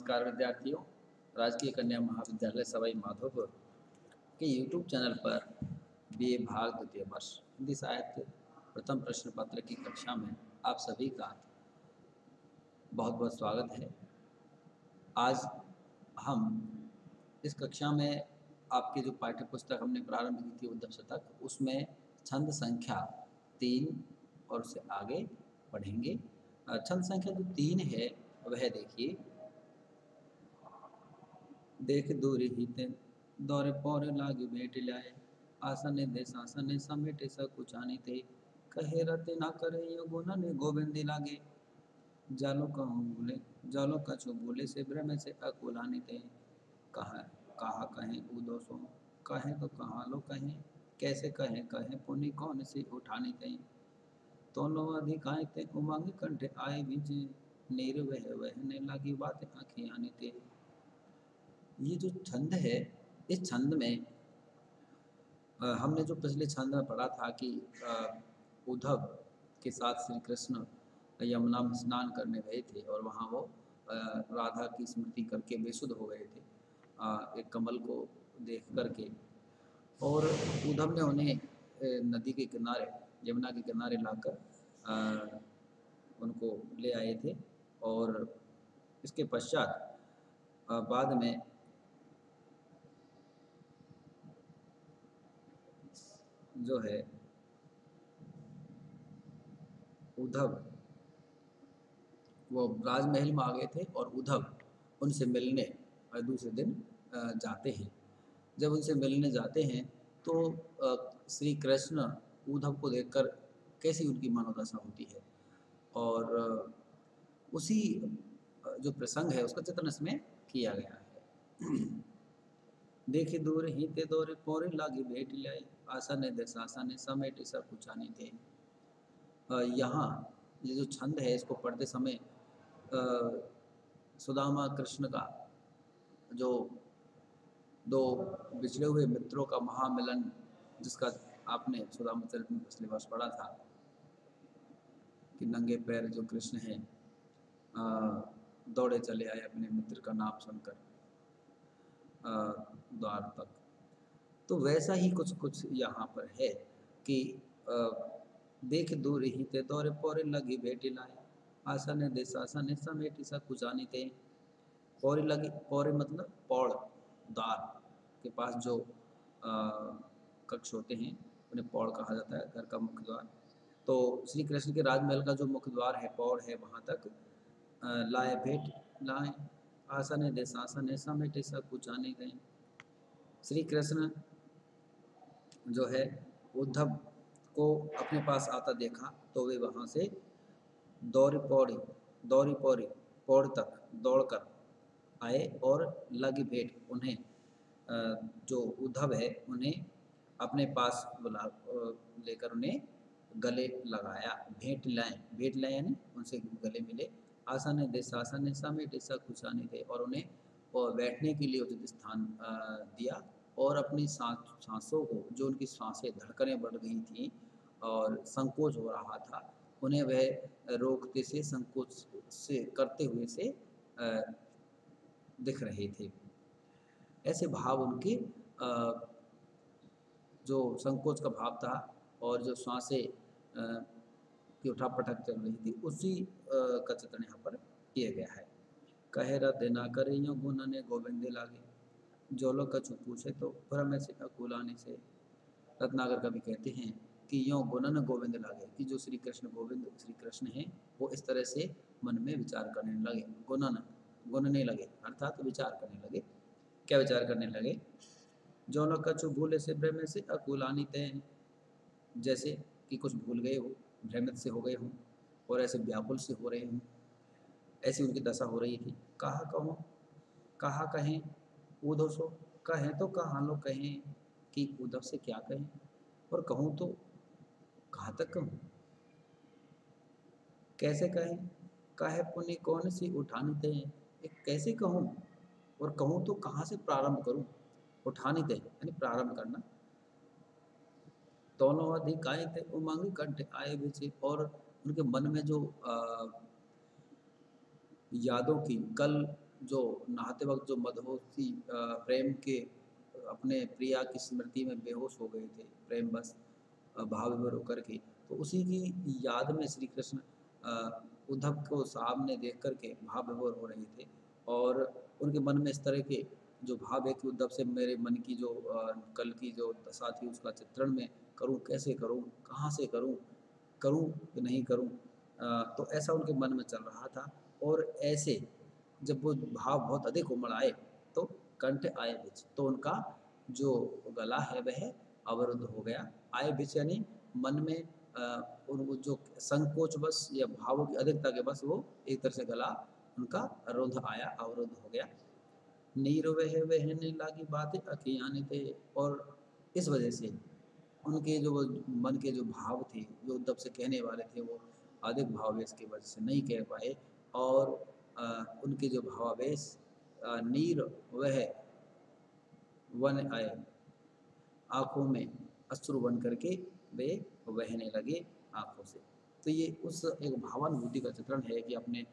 नमस्कार विद्यार्थियों। राजकीय कन्या महाविद्यालय सवाई माधोपुर के यूट्यूब चैनल पर बीए भाग द्वितीय वर्ष हिंदी साहित्य प्रथम प्रश्न पत्र की कक्षा में आप सभी का बहुत बहुत स्वागत है। आज हम इस कक्षा में आपकी जो पाठ्य पुस्तक हमने प्रारंभ की थी उद्धव शतक, उसमें छंद संख्या 3 और उससे आगे पढ़ेंगे। छंद संख्या जो 3 है वह देखिए, देख दूरी हिते दौरे पौरे लागे भेट लाए, आसने दे सासने समेटे सकुचानी थे, कहे रते ना करे यो गुणने गोविंदी लागे, जालो कहूँ भूले जालो कछु भूले से भ्रम से अकुलानी थे, कहा कहा कहें उदो सो कहें तो कहाँ लो कहें, कैसे कहें कहें पुनि कौन सी उठानी थे, दोनों अधिकाएं थे उमंग कंठे आए बीजे, नीर वहने लगी बात आँखें आनी थे। ये जो छंद है, इस छंद में हमने जो पिछले छंद में पढ़ा था कि उद्धव के साथ श्री कृष्ण यमुना में स्नान करने गए थे और वहाँ वो राधा की स्मृति करके बेसुध हो गए थे एक कमल को देख करके, और उद्धव ने उन्हें नदी के किनारे यमुना के किनारे लाकर उनको ले आए थे। और इसके पश्चात बाद में जो है उद्धव वो राजमहल में आ गए थे और उद्धव उनसे मिलने दूसरे दिन जाते हैं। जब उनसे मिलने जाते हैं तो श्री कृष्ण उद्धव को देखकर कैसी उनकी मनोदशा होती है, और उसी जो प्रसंग है उसका चित्रण इसमें किया गया है। देखे दूर ही ते दौरे पौरे लागे भेट लाए, आसने दे सासने समेटे सब कुचानी थे। यहाँ ये जो छंद है इसको पढ़ते समय सुदामा कृष्ण का जो दो बिछड़े हुए मित्रों का महामिलन, जिसका आपने सुदामा चरित में पिछले वर्ष पढ़ा था कि नंगे पैर जो कृष्ण हैं दौड़े चले आए अपने मित्र का नाम सुनकर द्वार तक। तो वैसा ही कुछ कुछ यहाँ पर है कि देख दूर ही ते दौरे पौरे लगी भेटी लाए, आसने दे सासने समेटी सा कुचानी थे। पौरे लगी, पौरे मतलब पौड़ द्वार के पास जो कक्ष होते हैं उन्हें पौड़ कहा जाता है, घर का मुख्य द्वार। तो श्री कृष्ण के राजमहल का जो मुख्य द्वार है पौड़ है, वहाँ तक लाए भेंट लाए, आसने दे सासने समेटे सब कुचाने गए। श्री कृष्ण जो है उद्धव को अपने पास आता देखा तो वे वहाँ से दौड़ी पौड़ी पौड़ तक दौड़कर आए और लगी भेंट उन्हें जो उद्धव है उन्हें अपने पास बुला लेकर उन्हें गले लगाया, भेंट लाए यानी उनसे गले मिले। आसने दे सासने समेटे सा कुचाने थे, और उन्हें बैठने के लिए उचित स्थान दिया, और अपनी सांसों को, जो उनकी सांसें धड़कनें बढ़ गई थीं और संकोच हो रहा था, उन्हें वह रोकते से संकोच से करते हुए से दिख रहे थे। ऐसे भाव उनके जो संकोच का भाव था और जो सांसें की उठापटक चल रही थी, उसी का चित्रण यहाँ पर किया गया है। कहे रत ना करे यो गुणने गोविंदे लागे, जो लोग कछु पूछे तो भ्रम से अकुलाने से। रत्नाकर कवि कहते हैं कि यो गुणन गोविंद लागे, कि जो श्री कृष्ण गोविंद श्री कृष्ण हैं वो इस तरह से मन में विचार करने लगे, गुणने लगे अर्थात विचार करने लगे। क्या विचार करने लगे? जो लोग कछु भूले से भ्रम से अकुलानित हैं, जैसे कि कुछ भूल गए हो, भ्रमित से हो गए हों और ऐसे व्याकुल से हो रहे हों, ऐसी उनकी दशा हो रही थी। कहा कहूँ कहा कहें उद्धव सो, कहें तो कहाँ लो कहें, कि उद्धव से क्या कहें और कहूँ तो कहाँ तक कहूँ, कैसे कहें कहे पुण्य कौन सी उठानी थे, कैसे कहूँ और कहूँ तो कहाँ से प्रारंभ करूँ। उठानी थे यानी प्रारंभ करना। दोनों अधिक आए थे उमंग कंठ आए बीचे, और उनके मन में जो यादों की कल जो नहाते वक़्त जो मदहोशी प्रेम के अपने प्रिया की स्मृति में बेहोश हो गए थे, प्रेमवश भाव विभोर होकर के। तो उसी की याद में श्री कृष्ण उद्धव को सामने देख कर के भाव विभोर हो रहे थे और उनके मन में इस तरह के जो भाव है कि उद्धव से मेरे मन की जो कल की जो दशा थी उसका चित्रण मैं करूँ, कैसे करूँ, कहाँ से करूँ, करूँ कि नहीं करूँ? तो ऐसा उनके मन में चल रहा था और ऐसे जब वो भाव बहुत अधिक उमड़ आए, तो कंठ आए बिच, तो उनका जो गला है वह अवरुद्ध हो गया। आए बिच यानी मन में उन वो जो संकोचवश या भावों की अधिकता के बस वो एक तरह से गला उनका रुंध आया, अवरुद्ध हो गया। नीर वह वहने लागी बातें अखियाँ थे और इस वजह से उनके जो वो मन के जो भाव थे, जो उद्धव से कहने वाले थे, वो अधिक भावावेश की वजह से नहीं कह पाए और उनके जो भावावेश नीर वह वन आए, आँखों में अश्रु बन करके वे बहने लगे आँखों से। तो ये उस एक भावानुभूति का चित्रण है कि अपने